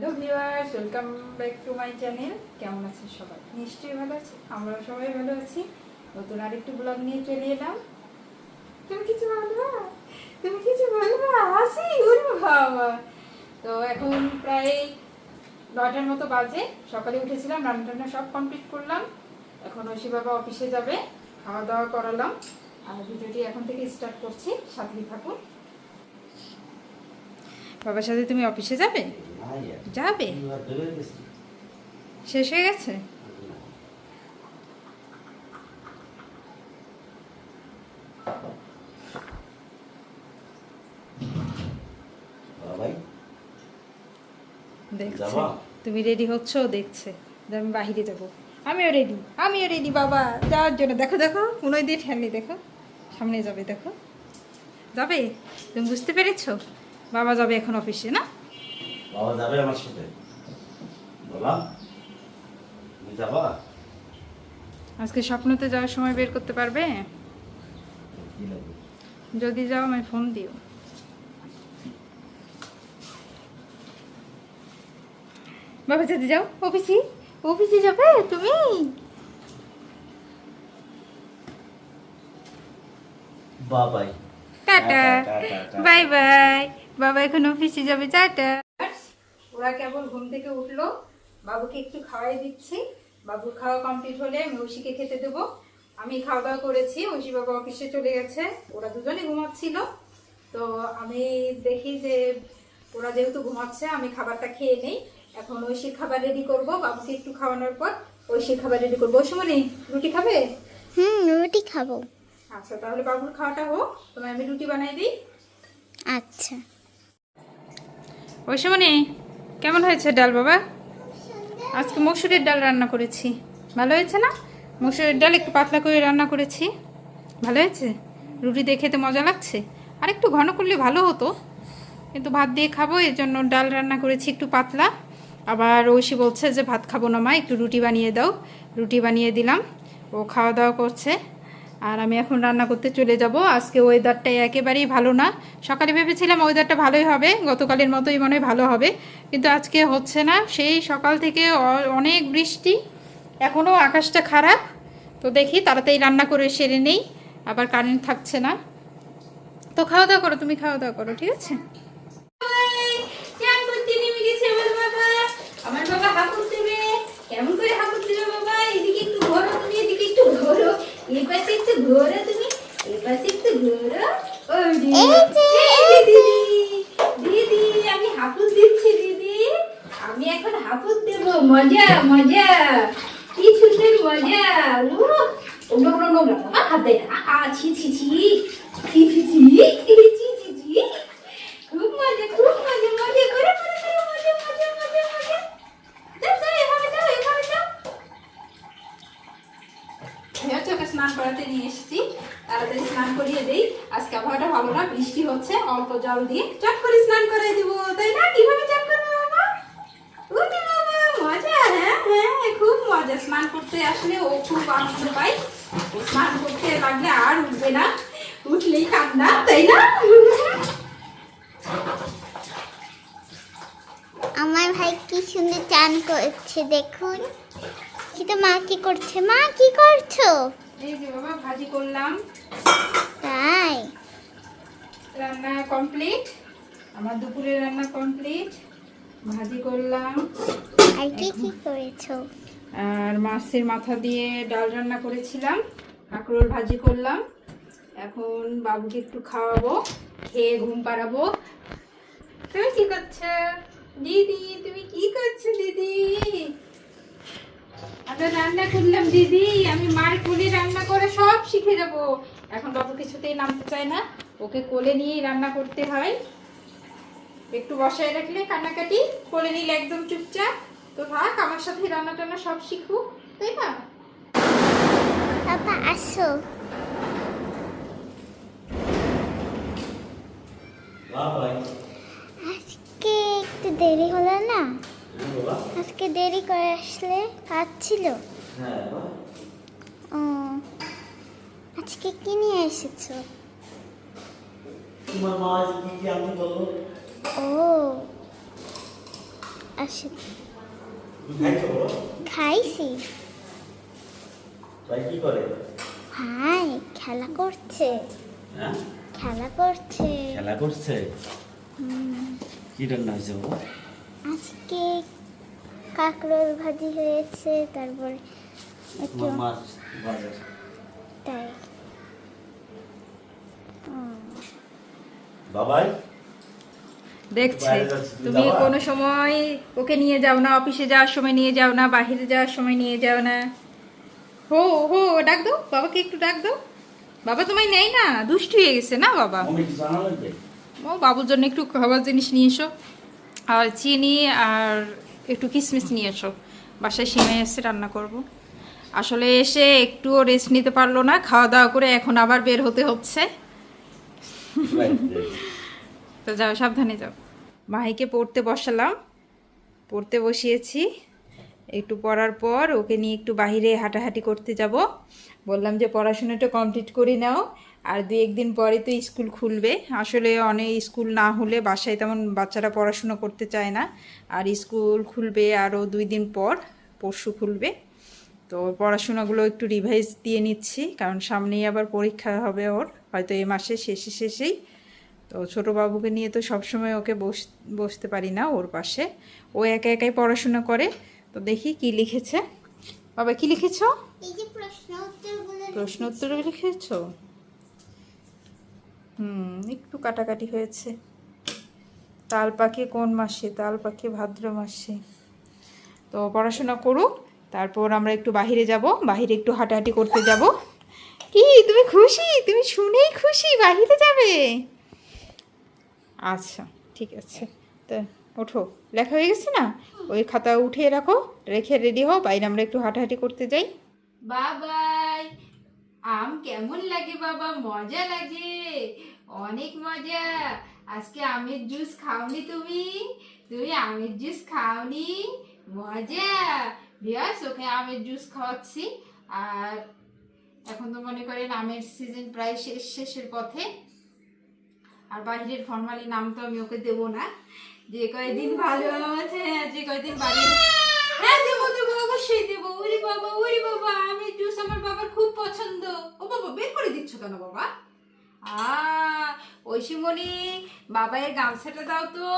Hello viewers, welcome back to my channel. কেমন আছেন সবাই? নিশ্চয়ই ভালো আছি, আমরা সবাই ভালো আছি। নতুন আরেকটু ব্লগ নিয়ে চলে এলাম। তুমি কিছু বলবা? তুমি কিছু বলবা? হাসি উঠবো বাবা। তো এখন প্রায় 9টার মতো বাজে। সকালে উঠেছিলাম, রান্না টান্না সব কমপ্লিট করলাম। এখন ঐশী বাবা অফিসে যাবে, খাওয়া দাওয়া করালাম। আর ভিডিওটি এখন থেকে স্টার্ট করছি, সাথেই থাকুন। বাবার সাথে তুমি অফিসে যাবে? যাবে? শেষ হয়ে গেছে? দেখছে তুমি রেডি হচ্ছ, দেখছে যে আমি বাহিরে যাবো। আমিও রেডি বাবা যাওয়ার জন্য। দেখো দেখো কোনোই দিয়ে ঠেলনি, দেখো সামনে যাবে, দেখো যাবে। তুমি বুঝতে পেরেছো? বাবা যাবে এখন অফিসে, না? বাবা যাবে আমার সাথে। বললাম তুমি যাবা? আজকে স্বপ্নতে যাওয়ার সময় বের করতে পারবে? কি লাগবে? যদি যাও আমায় ফোন দিও। বাবা যদি যাও অফিসে যাবে তুমি? বাবাই টাটা, বাই বাই। বাবা এখন অফিসে যাবে, টাটা। ওরা কেবল ঘুম থেকে উঠলো, বাবুকে একটু খাওয়াই দিচ্ছি। বাবুর খাওয়া কমপ্লিট হলে আমি ঐশীকে খেতে দেবো। আমি খাওয়া দাওয়া করেছি, ঐশী বাবা অফিসে চলে গেছে। ওরা দুজনেই ঘুমাচ্ছিল। তো আমি দেখি যে ওরা যেহেতু ঘুমাচ্ছে, আমি খাবারটা খেয়ে নেই। এখন ঐশীর খাবার রেডি করব, বাবুকে একটু খাওয়ানোর পর ঐশীর খাবার রেডি করবো। ঐশীমণি, রুটি খাবে? রুটি খাবো। আচ্ছা, তাহলে বাবুর খাওয়াটা হোক, তোমায় আমি রুটি বানাই দিই। আচ্ছা। ঐশীমণি, কেমন হয়েছে ডাল বাবা? আজকে মসুরের ডাল রান্না করেছি। ভালো হয়েছে না? মসুরের ডাল একটু পাতলা করে রান্না করেছি। ভালো হয়েছে? রুটি দিয়ে খেতে মজা লাগছে। আর একটু ঘন করলে ভালো হতো, কিন্তু ভাত দিয়ে খাবো এর জন্য ডাল রান্না করেছি একটু পাতলা। আবার ঐশী বলছে যে ভাত খাবো না মা, একটু রুটি বানিয়ে দাও। রুটি বানিয়ে দিলাম, ও খাওয়া দাওয়া করছে। আর আমি এখন রান্না করতে চলে যাব। আজকে ওয়েদারটা একেবারেই ভালো না। সকালে ভেবেছিলাম ওয়েদারটা ভালোই হবে, গতকালের মতোই মনে হয় ভালো হবে, কিন্তু আজকে হচ্ছে না। সেই সকাল থেকে অনেক বৃষ্টি, এখনও আকাশটা খারাপ। তো দেখি তাড়াতাড়ি রান্না করে সেরে নেই, আবার কারেন্ট থাকছে না। তো খাওয়া দাওয়া করো, তুমি খাওয়া দাওয়া করো, ঠিক আছে? আমার বাবা হাঁপুর দেবে। কেমন করে হাঁপুর দেবে বাবা? এদিকে একটু ঘোরো তুমি, এদিকে একটু ঘোরো, এই পাশে একটু ঘোরো তুমি, এই পাশে একটু ঘোরো। দিদি, আমি হাঁপুর দিচ্ছি দিদি। আমি এখন হাঁপুর দেব। মজা মজা, কি সুন্দর মজা। নোংরা নোংরা বাবা, হাত দেয় না। ছি ছি ছি ছি ছি ছি ছি ছি ছি। খুব মজা, খুব মজা, মজা করে মজা মজা মজা মজা। চোখে স্নান করাতে নিয়ে এসেছি, তাড়াতাড়ি স্নান করিয়ে দেই। আজকে আবহাওয়াটা ভালো না, বৃষ্টি হচ্ছে, অল্প জল দিয়ে চট করে স্নান করিয়ে দিব, তাই না? কিভাবে চট করবে বাবা? উঠে বাবা, মজা। হ্যাঁ হ্যাঁ, খুব মজা। স্নান করতে আসলে ও খুব আনন্দ পায়। ও স্নান করতে লাগলে আর উঠবে না, উঠলেই কান্না, তাই না? আমার ভাই কি সুন্দর চান করছে, দেখুন। কিন্তু মা কি করছে? মা কি করছো? এই যে বাবা ভাজি করলাম। তাই রান্না কমপ্লিট, আমার দুপুরের রান্না কমপ্লিট। ভাজি করলাম। আর কি কি করেছো? আর মাছের মাথা দিয়ে ডাল রান্না করেছিলাম, কাঁকরোল ভাজি করলাম। এখন বাবুকে একটু খাওয়াবো, খেয়ে ঘুম পাড়াবো। তুমি কি করছো দিদি? তুমি কি করছো দিদি? আমরা রান্না করলাম দিদি, আমি মার কোলে রান্না করে সব শিখে যাব। এখন বাবু কিছুতেই নামতে চায় না, ওকে কোলে নিয়েই রান্না করতে হয়। একটু বসায় রাখলে কান্নাকাটি, কোলে নিলে একদম চুপচাপ। তো থাক, আমার সাথে রান্না টান্না সব শিখুক, তাই না? বাবা আসো। বাবাই আজকে একটু দেরি হলো না? আজকে দেরি করে আসলে কাজ ছিল। হ্যাঁ ও, আজকে কি নিয়ে এসেছো? তোমার মা আজ কি কি আনতে বললো? ও আসো, তুমি খাইছো বলো? খাইছি। ভাই কি করে? ভাই খেলা করছে, হ্যাঁ, খেলা করছে। খেলা করছে। কি রান্না হয়েছে বাবা? আজকে কাঁকরোল ভাজি হয়েছে, তারপর একটু তোমার মাছ বাজার। তাই। বাবাই দেখছে বাইরে যাচ্ছি, তুমি তুমি যাবা? কোনো সময় ওকে নিয়ে যাও না, অফিসে যাওয়ার সময় নিয়ে যাও না, বাইরে যাওয়ার সময় নিয়ে যাও না। হো হো, ডাক দাও বাবাকে, একটু ডাক দাও। বাবা তোমায় নেই না, দুষ্টু হয়ে গেছে না বাবা। মম্মি কিছু আনা লাগবে? ও বাবুর জন্য একটু খাবার জিনিস নিয়ে এসো, আর চিনি আর একটু কিশমিশ নিয়ে এসো। বাসায় সিমাই এসে রান্না করব। আসলে এসে একটুও রেস্ট নিতে পারলো না, খাওয়া দাওয়া করে এখন আবার বের হতে হচ্ছে। Right, তো যাও, সাবধানে যাও। মাহিকে পড়তে বসালাম, পড়তে বসিয়েছি। একটু পড়ার পর ওকে নিয়ে একটু বাইরে হাঁটাহাঁটি করতে যাব। বললাম যে পড়াশোনাটা কমপ্লিট করে নাও, আর 2-1 দিন পরে তো স্কুল খুলবে। আসলে অনেক স্কুল না হলে বাসায় তেমন বাচ্চারা পড়াশোনা করতে চায় না। আর স্কুল খুলবে আরও 2 দিন পর, পরশু খুলবে। তো পড়াশোনাগুলো একটু রিভাইজ দিয়ে নিচ্ছি, কারণ সামনেই আবার পরীক্ষা হবে ওর, হয়তো এই মাসের শেষেই। তো ছোটো বাবুকে নিয়ে তো সবসময় ওকে বসতে পারি না ওর পাশে, ও একা একাই পড়াশোনা করে। তো দেখি কি লিখেছে। বাবা কি লিখেছো? এই যে প্রশ্ন উত্তরগুলো প্রশ্ন উত্তর লিখেছো? একটু কাটাকাটি হয়েছে। তাল পাখি কোন মাসে? তাল পাখি ভাদ্র মাসে। তো পড়াশোনা করুক, তারপর আমরা একটু বাইরে যাব, বাইরে একটু হাঁটাহাঁটি করতে যাব। কি তুমি খুশি? তুমি শুনেই খুশি বাইরে যাবে? আচ্ছা ঠিক আছে, তো ওঠো, লেখা হয়ে গেছে না? ওই খাতা উঠিয়ে রাখো, রেখে রেডি হও, বাইরে আমরা একটু হাঁটাহাঁটি করতে যাই। বাবাই, আম কেমন লাগে বাবা? মজা লাগে, অনেক মজা। আজকে আমের জুস খাওনি তুমি? তুমি আমের জুস খাওনি? মজা। বিয়াস ওকে আমের জুস খাওয়াচ্ছি। আর এখন তো মনে করেন আমের সিজন প্রায় শেষের পথে। আর বাইরের ফরমালি নাম তো আমি ওকে দেবো না। যে কয়দিন ভালো আছে, যে কয়দিন বাড়ি, হ্যাঁ দেবো দেবো, অবশ্যই দেবো। ওরে বাবা, আমের জুস আমার বাবার খুব পছন্দ। ও বাবা, বের করে দিচ্ছ কেন বাবা? ঐশীমণি, বাবায়ের গামছাটা দাও তো।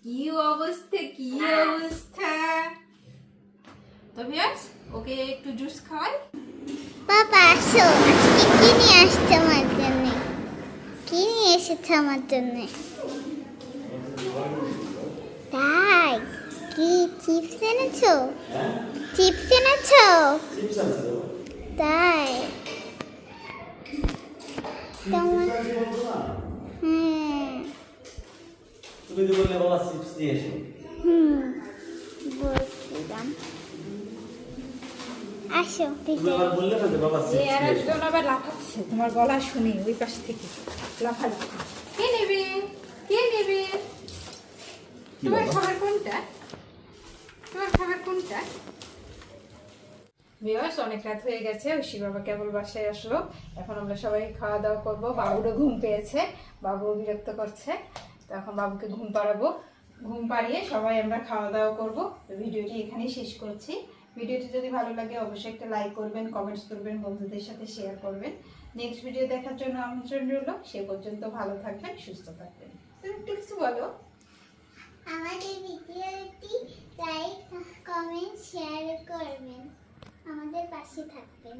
কি অবস্থা, কি অবস্থা। তো ভিউয়ার্স, ওকে একটু জুস খাওয়াই। বাবা আসো, আজকে কি নিয়ে আসছো আমার জন্য? কি নিয়ে এসেছো আমার জন্য? তাই কি চিপস এনেছো? চিপস এনেছো? চিপস আছে তো? তাই তোমার বলতো না? তুমি তো বললে বাবা চিপস দিয়ে এসো। বলছিলাম। আসো তুমি ভিতরে। আবার বললে না যে বাবা চিপস দিয়ে এসো। একজন আবার লাফাচ্ছে, তোমার গলা শুনি ওই পাশ থেকে লাফালাফি। কে নেবে? কে নেবে? কি তোমার বাবা? খাবার কোনটা? তোমার খাবার কোনটা? ভিউয়ার্স, অনেক রাত হয়ে গেছে, ঐশী বাবা কেবল বাসায় আসলো। এখন আমরা সবাই খাওয়া দাওয়া করবো। বাবুরও ঘুম পেয়েছে, বাবুও বিরক্ত করছে। তো এখন বাবুকে ঘুম পাড়াবো, ঘুম পাড়িয়ে সবাই আমরা খাওয়া দাওয়া করবো। তো ভিডিওটি এখানেই শেষ করছি। ভিডিওটি যদি ভালো লাগে অবশ্যই একটা লাইক করবেন, কমেন্টস করবেন, বন্ধুদের সাথে শেয়ার করবেন। নেক্সট ভিডিও দেখার জন্য আমন্ত্রণ রইল। সে পর্যন্ত ভালো থাকবেন, সুস্থ থাকবেন। তুমি একটু কিছু বলো। আমাদের ভিডিওটি লাইক, কমেন্ট, শেয়ার করবেন, আমাদের পাশে থাকবেন।